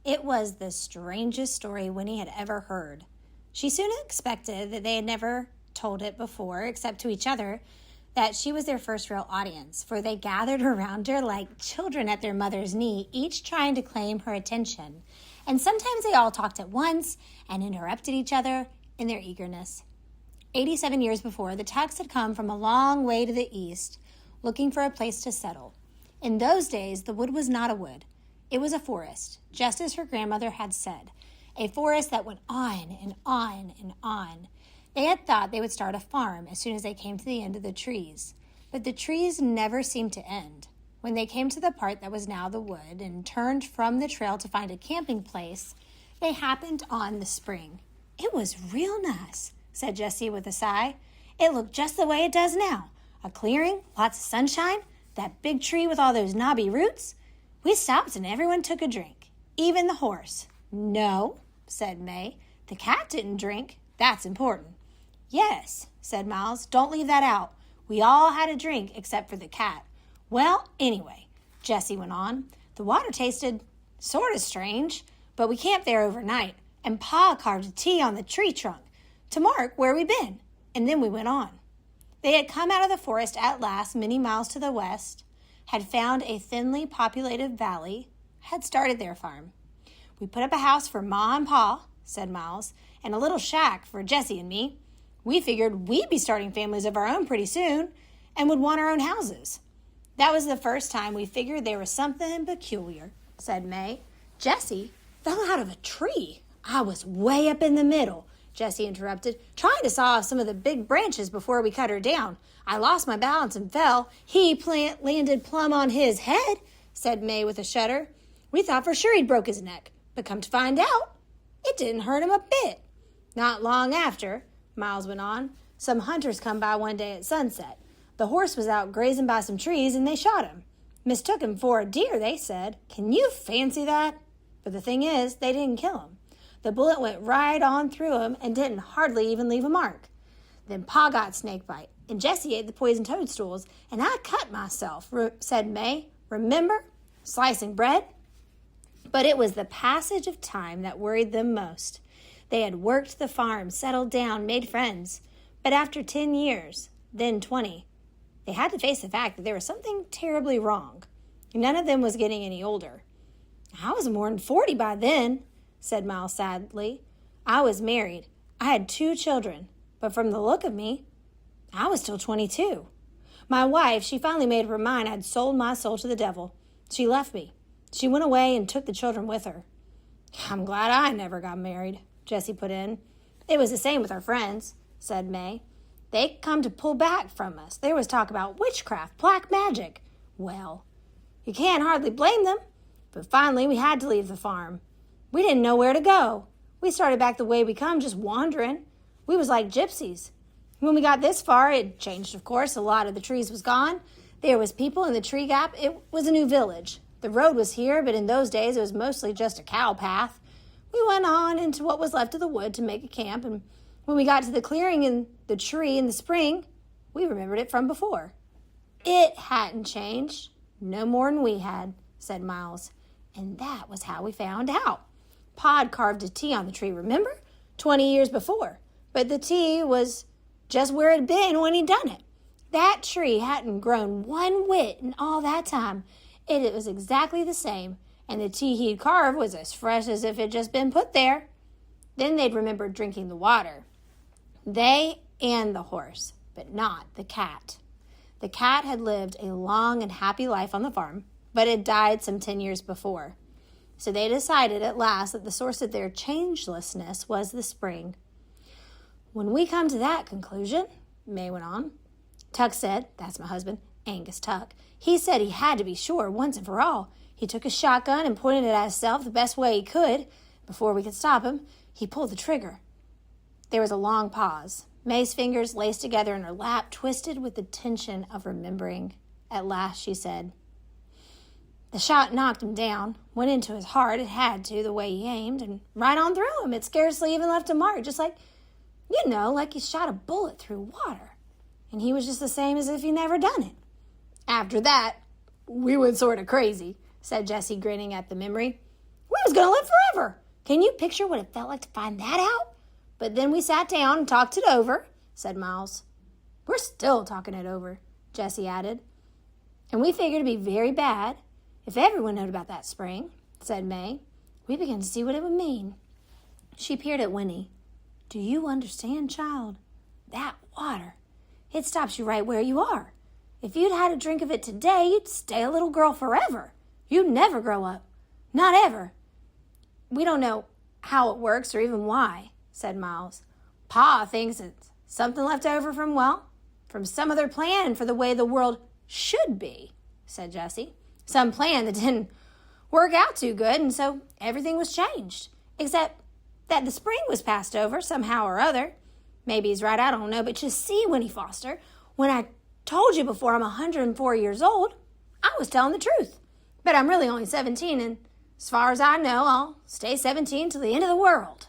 It was the strangest story Winnie had ever heard. She soon expected that they had never told it before, except to each other, that she was their first real audience, for they gathered around her like children at their mother's knee, each trying to claim her attention. And sometimes they all talked at once and interrupted each other in their eagerness. 87 years before, the Tucks had come from a long way to the east, looking for a place to settle. In those days, the wood was not a wood. It was a forest, just as her grandmother had said, a forest that went on and on and on. They had thought they would start a farm as soon as they came to the end of the trees, but the trees never seemed to end. When they came to the part that was now the wood and turned from the trail to find a camping place, they happened on the spring. "It was real nice," said Jessie with a sigh. "It looked just the way it does now. A clearing, lots of sunshine, that big tree with all those knobby roots. We stopped and everyone took a drink, even the horse." "No," said May. "The cat didn't drink. That's important." "Yes," said Miles. "Don't leave that out. We all had a drink except for the cat." "Well, anyway," Jessie went on, "the water tasted sort of strange, but we camped there overnight, and Pa carved a T on the tree trunk to mark where we'd been, and then we went on." They had come out of the forest at last, many miles to the west, had found a thinly populated valley, had started their farm. "We put up a house for Ma and Pa," said Miles, "and a little shack for Jessie and me. We figured we'd be starting families of our own pretty soon and would want our own houses." "That was the first time we figured there was something peculiar," said May. "Jessie fell out of a tree." "I was way up in the middle," Jessie interrupted, "trying to saw off some of the big branches before we cut her down. I lost my balance and fell. He landed plumb on his head," said May with a shudder. "We thought for sure he'd broke his neck, but come to find out, it didn't hurt him a bit." "Not long after," Miles went on, "some hunters come by one day at sunset. The horse was out grazing by some trees and they shot him. Mistook him for a deer, they said. Can you fancy that? But the thing is, they didn't kill him. The bullet went right on through him and didn't hardly even leave a mark. Then Pa got snake bite, and Jessie ate the poison toadstools, and I cut myself," said May. "Remember? Slicing bread?" But it was the passage of time that worried them most. They had worked the farm, settled down, made friends. But after 10 years, then 20, they had to face the fact that there was something terribly wrong. None of them was getting any older. "I was more than 40 by then," said Miles sadly. "I was married. I had 2 children. But from the look of me, I was still 22. My wife, she finally made up her mind I'd sold my soul to the devil. She left me. She went away and took the children with her." "I'm glad I never got married," Jessie put in. "It was the same with our friends," said May. "They come to pull back from us. There was talk about witchcraft, black magic. Well, you can't hardly blame them. But finally we had to leave the farm. We didn't know where to go. We started back the way we come, just wandering. We was like gypsies. When we got this far, it changed, of course. A lot of the trees was gone. There was people in the tree gap. It was a new village. The road was here, but in those days it was mostly just a cow path. We went on into what was left of the wood to make a camp, and when we got to the clearing in the tree in the spring, we remembered it from before." "It hadn't changed, no more'n we had," said Miles. "And that was how we found out. Pod carved a T on the tree, remember? 20 years before. But the T was just where it had been when he'd done it. That tree hadn't grown one whit in all that time. It was exactly the same, and the T he'd carved was as fresh as if it had just been put there." Then they'd remembered drinking the water. They and the horse, but not the cat. The cat had lived a long and happy life on the farm, but had died some 10 years before. So they decided at last that the source of their changelessness was the spring. "When we come to that conclusion," May went on, "Tuck said," that's my husband, Angus Tuck, "he said he had to be sure once and for all. He took his shotgun and pointed it at himself the best way he could. Before we could stop him, he pulled the trigger." There was a long pause. May's fingers laced together in her lap, twisted with the tension of remembering. At last she said, "The shot knocked him down, went into his heart, it had to, the way he aimed, and right on through him. It scarcely even left a mark, just like, like you shot a bullet through water. And he was just the same as if he never done it. After that, we went sort of crazy," said Jessie, grinning at the memory. "We was going to live forever. Can you picture what it felt like to find that out? But then we sat down and talked it over, said Miles. We're still talking it over, Jessie added. And we figured it'd be very bad if everyone knew about that spring, said May. We began to see what it would mean. She peered at Winnie. Do you understand, child? That water, it stops you right where you are. If you'd had a drink of it today, you'd stay a little girl forever. You'd never grow up. Not ever. We don't know how it works or even why, said Miles. Pa thinks it's something left over from some other plan for the way the world should be, said Jessie. Some plan that didn't work out too good, and so everything was changed. Except that the spring was passed over somehow or other. Maybe he's right, I don't know, but just see, Winnie Foster, when I told you before I'm 104 years old, I was telling the truth. But I'm really only 17, and as far as I know, I'll stay 17 till the end of the world.